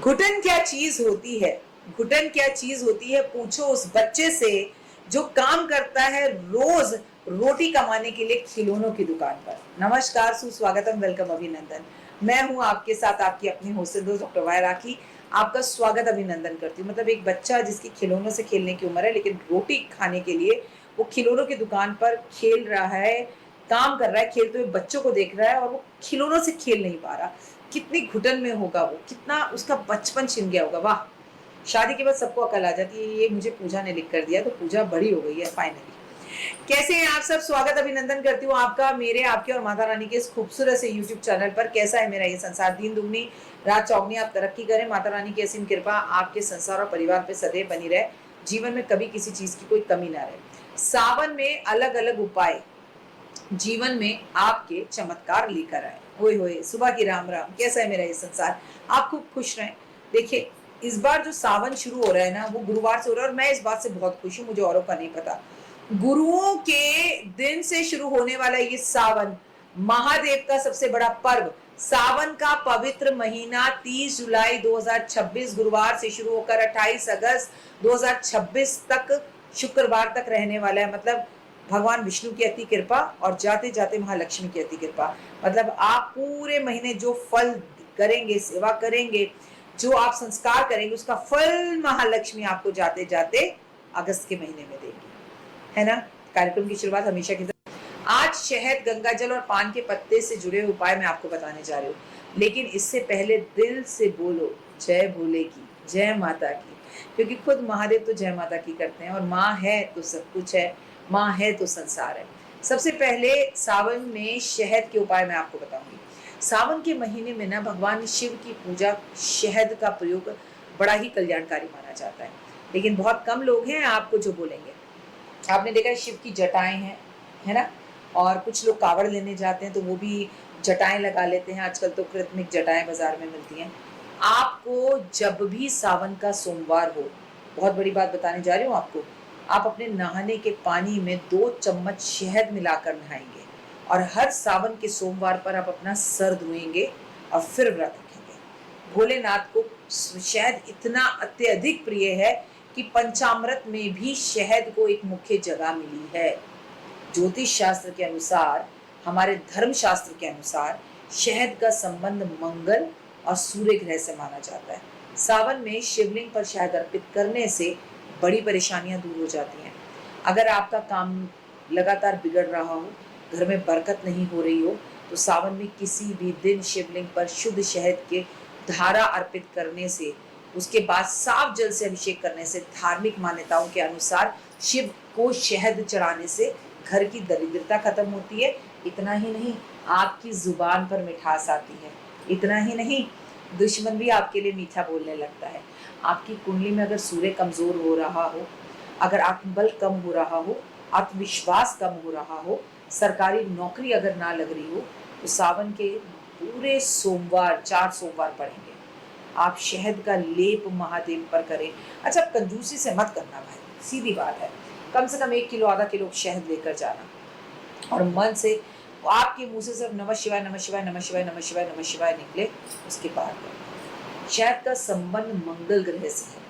घुटन क्या चीज होती है? घुटन क्या चीज होती है? पूछो उस बच्चे से जो काम करता है रोज रोटी कमाने के लिए खिलौनों की दुकान पर। नमस्कार, सुस्वागतम, वेलकम, अभिनंदन। मैं हूं आपके साथ आपकी अपनी होस्ट दोस्त डॉक्टर वाय राखी। आपका स्वागत अभिनंदन करती हूँ। मतलब एक बच्चा जिसकी खिलौनों से खेलने की उम्र है, लेकिन रोटी खाने के लिए वो खिलौनों की दुकान पर खेल रहा है, काम कर रहा है, खेलते हुए बच्चों को देख रहा है और वो खिलौनों से खेल नहीं पा रहा। कितनी घुटन में होगा वो, कितना उसका बचपन छिन गया होगा। वाह! शादी के बाद सबको अकल आ जाती है। ये मुझे पूजा ने लिख कर दिया, तो पूजा बड़ी हो गई है फाइनली। कैसे हैं आप सब? स्वागत अभिनंदन करती हूँ आपका मेरे, आपके और माता रानी के इस खूबसूरत से यूट्यूब चैनल पर। कैसा है मेरा ये संसार? दिन दुगनी रात चौगनी, आप तरक्की करें। माता रानी की असीम कृपा आपके संसार और परिवार पे सदैव बनी रहे। जीवन में कभी किसी चीज की कोई कमी ना रहे। सावन में अलग अलग उपाय जीवन में आपके चमत्कार लेकर आए। होए होए, सुबह की राम राम। कैसा है मेरा ये संसार? आप खूब खुश रहें। देखिए, इस बार जो सावन शुरू हो रहा है ना, वो गुरुवार से हो रहा है और मैं इस बात से बहुत खुश हूँ। मुझे औरों का नहीं पता। गुरुओं के दिन से शुरू होने वाला ये सावन, महादेव का सबसे बड़ा पर्व, सावन का पवित्र महीना 30 जुलाई 2026 गुरुवार से शुरू होकर 28 अगस्त 2026 तक, शुक्रवार तक रहने वाला है। मतलब भगवान विष्णु की अति कृपा और जाते जाते महालक्ष्मी की अति कृपा। मतलब आप पूरे महीने जो फल करेंगे, सेवा करेंगे, जो आप संस्कार करेंगे, उसका फल महालक्ष्मी आपको जाते जाते अगस्त के महीने में देंगी, है ना। कार्यक्रम की शुरुआत हमेशा की तरह आज शहद, गंगाजल और पान के पत्ते से जुड़े उपाय मैं आपको बताने जा रही हूँ। लेकिन इससे पहले दिल से बोलो जय भोले की, जय माता की, क्योंकि खुद महादेव तो जय माता की करते हैं और माँ है तो सब कुछ है, माँ है तो संसार है। सबसे पहले सावन में शहद के उपाय मैं आपको बताऊंगी। सावन के महीने में ना भगवान शिव की पूजा, शहद का प्रयोग बड़ा ही कल्याणकारी माना जाता है। लेकिन बहुत कम लोग हैं आपको जो बोलेंगे। आपने देखा है शिव की जटाएं हैं, है ना। और कुछ लोग कावड़ लेने जाते हैं तो वो भी जटाएं लगा लेते हैं। आजकल तो कृत्रिम जटाएं बाजार में मिलती हैं। आपको जब भी सावन का सोमवार हो, बहुत बड़ी बात बताने जा रही हूँ आपको, आप अपने नहाने के पानी में 2 चम्मच शहद मिलाकर नहाएंगे और हर सावन के सोमवार पर आप अपना सर धोएंगे और फिर व्रत रखेंगे। भोलेनाथ को शहद इतना अत्यधिक प्रिय है कि पंचामृत में भी शहद को एक मुख्य जगह मिली है। ज्योतिष शास्त्र के अनुसार, हमारे धर्म शास्त्र के अनुसार, शहद का संबंध मंगल और सूर्य ग्रह से माना जाता है। सावन में शिवलिंग पर शहद अर्पित करने से बड़ी परेशानियां दूर हो जाती हैं। अगर आपका काम लगातार बिगड़ रहा हो, घर में बरकत नहीं हो रही हो, तो सावन में किसी भी दिन शिवलिंग पर शुद्ध शहद के धारा अर्पित करने से, उसके बाद साफ जल से अभिषेक करने से, धार्मिक मान्यताओं के अनुसार शिव को शहद चढ़ाने से घर की दरिद्रता खत्म होती है। इतना ही नहीं, आपकी जुबान पर मिठास आती है। इतना ही नहीं, दुश्मन भी आपके लिए मीठा बोलने लगता है। आपकी कुंडली में अगर सूर्य कमजोर हो रहा हो, अगर आत्मबल कम हो रहा हो, आत्मविश्वास कम हो रहा हो, सरकारी नौकरी अगर ना लग रही हो, तो सावन के पूरे सोमवार, 4 सोमवार पढ़ेंगे, आप शहद का लेप महादेव पर करें। अच्छा, कंजूसी से मत करना भाई, सीधी बात है। कम से कम 1 किलो, आधा किलो शहद लेकर जाना और मन से आपके मुंह से सिर्फ नमः शिवाय, नमः शिवाय, नमः शिवाय, नमः शिवाय, नमः शिवाय निकले, उसके बाद करना। शहद का संबंध मंगल ग्रह से है।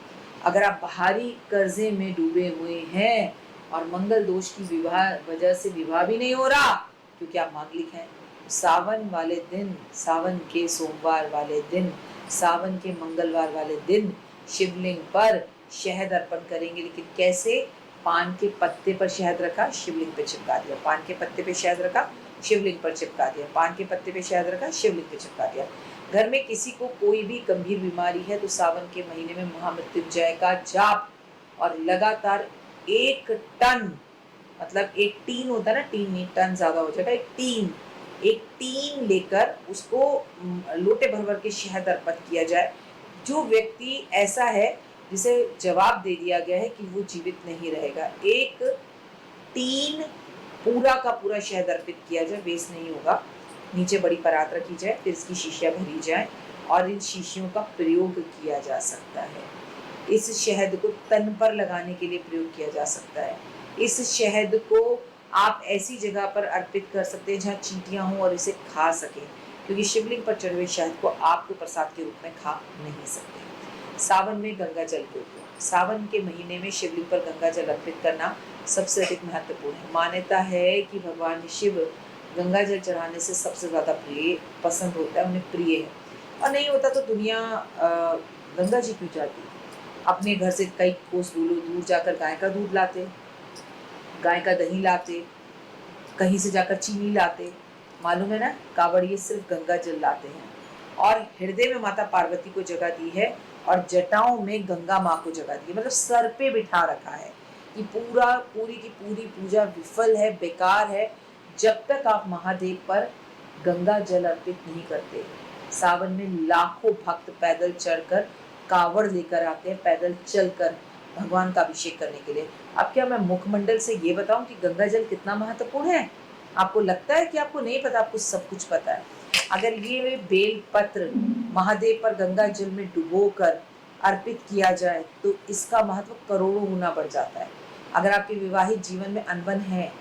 अगर आप बाहरी कर्जे में डूबे हुए हैं और मंगल दोष की वजह से विवाह भी नहीं हो रहा क्योंकि आप मांगलिक हैं, सावन वाले दिन, सावन के सोमवार वाले दिन, सावन के मंगलवार वाले दिन शिवलिंग पर शहद अर्पण करेंगे। लेकिन कैसे? पान के पत्ते पर शहद रखा, शिवलिंग पे चिपका दिया। पान के पत्ते पे शहद रखा, शिवलिंग पर चिपका दिया। पान के पत्ते पे शहद रखा, शिवलिंग पे चिपका दिया। घर में किसी को कोई भी गंभीर बीमारी है तो सावन के महीने में महामृत्युंजय का जाप और लगातार 1 टन, मतलब एक टीन होता है ना, टीन नहीं, टन ज्यादा हो जाएगा, एक टीन लेकर उसको लोटे भर भर के शहद अर्पित किया जाए। जो व्यक्ति ऐसा है जिसे जवाब दे दिया गया है कि वो जीवित नहीं रहेगा, 1 टीन पूरा का पूरा शहद अर्पित किया जाए, वेस्ट नहीं होगा। नीचे बड़ी परात रखी जाए, फिर इसकी शीशियाँ भरी जाए और इन शीशियों का प्रयोग किया जा सकता है। इस शहद को तन पर लगाने के लिए प्रयोग किया जा सकता है। इस शहद को आप ऐसी जगह पर अर्पित कर सकते हैं जहाँ चींटियाँ हों और इसे खा सकें, क्योंकि शिवलिंग पर चढ़े हुए शहद को आप तो प्रसाद के रूप में खा नहीं सकते। सावन में गंगा जल को उपयोग। सावन के महीने में शिवलिंग पर गंगा जल अर्पित करना सबसे अधिक महत्वपूर्ण है। मान्यता है कि भगवान शिव गंगा जल चढ़ाने से सबसे ज़्यादा प्रिय पसंद होता है, उन्हें प्रिय है। और नहीं होता तो दुनिया गंगा जी क्यों जाती? अपने घर से कई कोस दूर जाकर गाय का दूध लाते, गाय का दही लाते, कहीं से जाकर चीनी लाते। मालूम है ना, कांवड़िए सिर्फ गंगा जल लाते हैं। और हृदय में माता पार्वती को जगह दी है और जटाओं में गंगा माँ को जगह दी है, मतलब सर पे बिठा रखा है कि पूरी की पूरी पूजा विफल है, बेकार है, जब तक आप महादेव पर गंगा जल अर्पित नहीं करते। सावन में लाखों भक्त पैदल चढ़कर कावड़ लेकर आते हैं, पैदल चलकर भगवान का अभिषेक करने के लिए। अब क्या मैं मुखमंडल से ये बताऊं कि गंगा जल कितना महत्वपूर्ण है? आपको लगता है कि आपको नहीं पता? आपको सब कुछ पता है। अगर ये बेल पत्र महादेव पर गंगा जल में डुबोकर अर्पित किया जाए तो इसका महत्व करोड़ों गुना बढ़ जाता है। अगर आपके विवाहित जीवन में अनबन है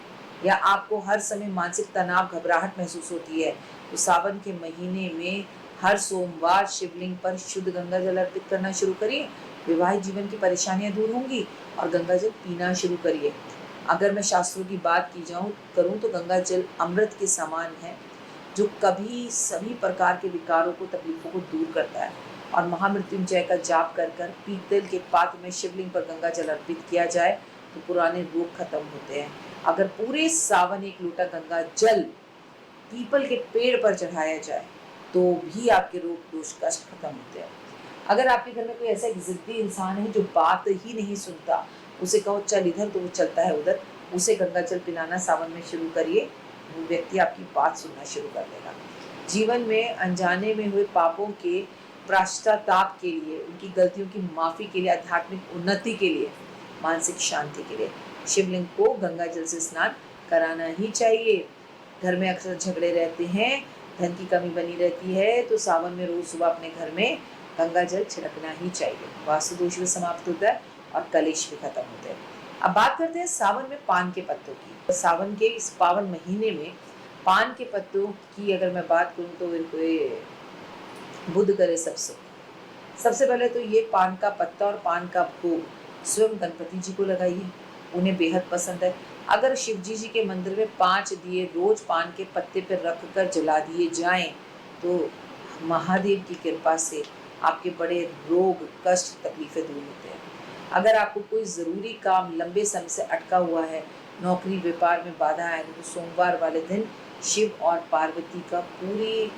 या आपको हर समय मानसिक तनाव, घबराहट महसूस होती है, तो सावन के महीने में हर सोमवार शिवलिंग पर शुद्ध गंगा जल अर्पित करना शुरू करिए। विवाहित जीवन की परेशानियां दूर होंगी और गंगा जल पीना शुरू करिए। अगर मैं शास्त्रों की बात करूं तो गंगा जल अमृत के समान है, जो कभी सभी प्रकार के विकारों को, तकलीफों को दूर करता है। और महामृत्युंजय का जाप कर पीतल के पात्र में शिवलिंग पर गंगा जल अर्पित किया जाए तो पुराने रोग खत्म होते हैं। अगर पूरे सावन एक लोटा गंगा जल पीपल के पेड़ पर चढ़ाया जाए तो भी आपके रोग दोष कष्ट खत्म होते हैं। अगर आपके घर में कोई ऐसा जिद्दी इंसान है जो बात ही नहीं सुनता, उसे कहो चल इधर तो वो चलता है उधर, उसे गंगा जल पिलाना सावन में शुरू करिए, वो व्यक्ति आपकी बात सुनना शुरू कर देगा। जीवन में अनजाने में हुए पापों के पश्चाताप के लिए, उनकी गलतियों की माफ़ी के लिए, आध्यात्मिक उन्नति के लिए, मानसिक शांति के लिए शिवलिंग को गंगा जल से स्नान कराना ही चाहिए। घर में अक्सर झगड़े रहते हैं, धन की कमी बनी रहती है, तो सावन में रोज सुबह अपने घर में गंगा जल छिड़कना ही चाहिए। वास्तु दोष भी समाप्त होता है और कलेश भी खत्म होते हैं। अब बात करते हैं सावन में पान के पत्तों की। सावन के इस पावन महीने में पान के पत्तों की अगर मैं बात करूं तो बुध करे सब सुख। सबसे पहले तो ये पान का पत्ता और पान का भोग स्वयं गणपति जी को लगाइए, उन्हें बेहद पसंद है। अगर शिव जी के मंदिर में 5 दिए रोज पान के पत्ते पर रख कर जला दिए जाएं तो महादेव की कृपा से आपके बड़े रोग, कष्ट, तकलीफें दूर होते हैं। अगर आपको कोई ज़रूरी काम लंबे समय से अटका हुआ है, नौकरी व्यापार में बाधा है, तो सोमवार वाले दिन शिव और पार्वती का पूरे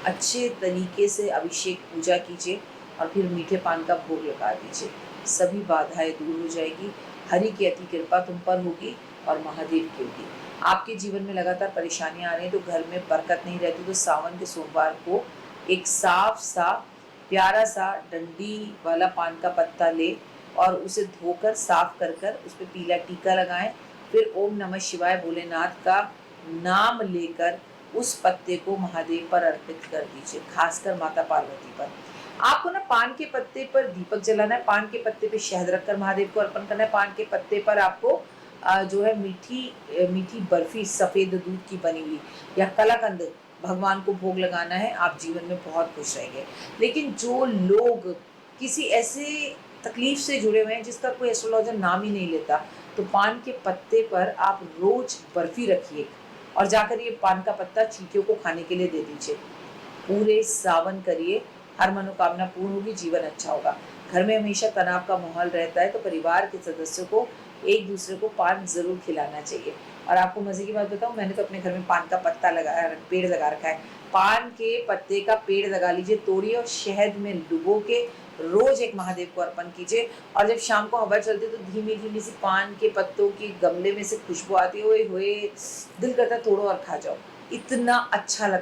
अच्छे तरीके से अभिषेक पूजा कीजिए और फिर मीठे पान का भोग लगा दीजिए। सभी बाधाएं दूर हो जाएगी, हरि की अति कृपा तुम पर होगी और महादेव की होगी। आपके जीवन में लगातार परेशानियां आ रही हैं, तो घर में बरकत नहीं रहती, तो सावन के सोमवार को एक साफ सा प्यारा सा डंडी वाला पान का पत्ता ले और उसे धोकर साफ कर उस पर पीला टीका लगाएं। फिर ओम नमः शिवाय भोलेनाथ का नाम लेकर उस पत्ते को महादेव पर अर्पित कर दीजिए, खासकर माता पार्वती पर। आपको ना पान के पत्ते पर दीपक जलाना है, पान के पत्ते पे शहद रखकर महादेव को अर्पण करना है। पान के पत्ते पर आपको जो है मीठी बर्फी सफ़ेद दूध की बनी हुई या कलाकंद भगवान को भोग लगाना है। आप जीवन में बहुत खुश रहेंगे। लेकिन जो लोग किसी ऐसे तकलीफ से जुड़े हुए हैं जिसका कोई एस्ट्रोलॉजर नाम ही नहीं लेता, तो पान के पत्ते पर आप रोज बर्फी रखिए और जाकर ये पान का पत्ता चींटियों को खाने के लिए दे दीजिए। पूरे सावन करिए, हर मनोकामना पूर्ण होगी, जीवन अच्छा होगा। घर में हमेशा तनाव का माहौल रहता है, तो परिवार के सदस्यों को एक दूसरे को पान जरूर खिलाना चाहिए। और आपको मजे की बात बताऊं, मैंने तो अपने घर में पान का पत्ता पेड़ लगा रखा है। पान के पत्ते का पेड़ लगा लीजिए, तोड़िए और शहद में डुबो के रोज एक महादेव को अर्पण कीजिए। और जब शाम को हवा चलती है तो धीमी धीमी सी पान के पत्तों की गमले में से खुशबू आती है, ओए होए दिल करता है तोड़ो और खा जाओ, इतना अच्छा लगता है।